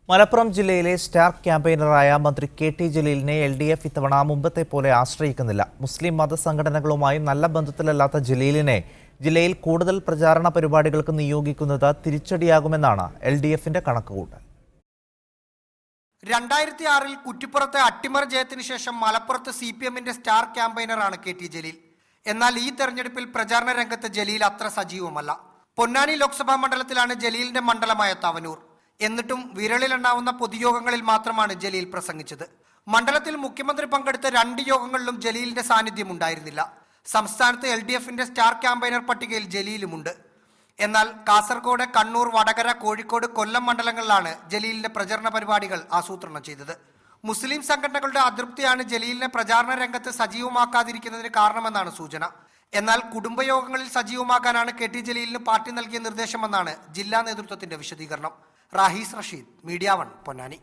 മലപ്പുറം ജില്ലയിലെ സ്റ്റാർ ക്യാമ്പയിനറായ മന്ത്രി K T. ജലീലിനെ LDF ഇത്തവണ മുമ്പത്തെ പോലെ ആശ്രയിക്കുന്നില്ല. മുസ്ലിം മതസംഘടനകളുമായി നല്ല ബന്ധത്തിലല്ലാത്ത ജലീലിനെ ജില്ലയിൽ കൂടുതൽ പ്രചാരണ പരിപാടികൾക്ക് നിയോഗിക്കുന്നത് തിരിച്ചടിയാകുമെന്നാണ് LDFന്റെ കണക്കുകൂട്ടൽ. 2006 കുറ്റിപ്പുറത്തെ അട്ടിമറി ജയത്തിന് ശേഷം മലപ്പുറത്ത് CPMന്റെ സ്റ്റാർ ക്യാമ്പയിനറാണ് കെ.ടി. ജലീൽ. എന്നാൽ ഈ തെരഞ്ഞെടുപ്പിൽ പ്രചാരണ രംഗത്ത് ജലീൽ അത്ര സജീവമല്ല. പൊന്നാനി ലോക്സഭാ മണ്ഡലത്തിലാണ് ജലീലിന്റെ മണ്ഡലമായ തവനൂർ. എന്നിട്ടും വിരളിലെണ്ണാവുന്ന പൊതുയോഗങ്ങളിൽ മാത്രമാണ് ജലീൽ പ്രസംഗിച്ചത്. മണ്ഡലത്തിൽ മുഖ്യമന്ത്രി പങ്കെടുത്ത 2 യോഗങ്ങളിലും ജലീലിന്റെ സാന്നിധ്യം ഉണ്ടായിരുന്നില്ല. സംസ്ഥാനത്ത് LDFന്റെ സ്റ്റാർ ക്യാമ്പയിനർ പട്ടികയിൽ ജലീലുമുണ്ട്. എന്നാൽ കാസർഗോഡ്, കണ്ണൂർ, വടകര, കോഴിക്കോട്, കൊല്ലം മണ്ഡലങ്ങളിലാണ് ജലീലിന്റെ പ്രചരണ പരിപാടികൾ ആസൂത്രണം ചെയ്തത്. മുസ്ലിം സംഘടനകളുടെ അതൃപ്തിയാണ് ജലീലിനെ പ്രചാരണ രംഗത്ത് സജീവമാക്കാതിരിക്കുന്നതിന് കാരണമെന്നാണ് സൂചന. എന്നാൽ കുടുംബയോഗങ്ങളിൽ സജീവമാക്കാനാണ് കെ.ടി. ജലീലിന് പാർട്ടി നൽകിയ നിർദ്ദേശമെന്നാണ് ജില്ലാ നേതൃത്വത്തിന്റെ വിശദീകരണം. റാഹീസ് റഷീദ്, മീഡിയ 1, പൊന്നാനി.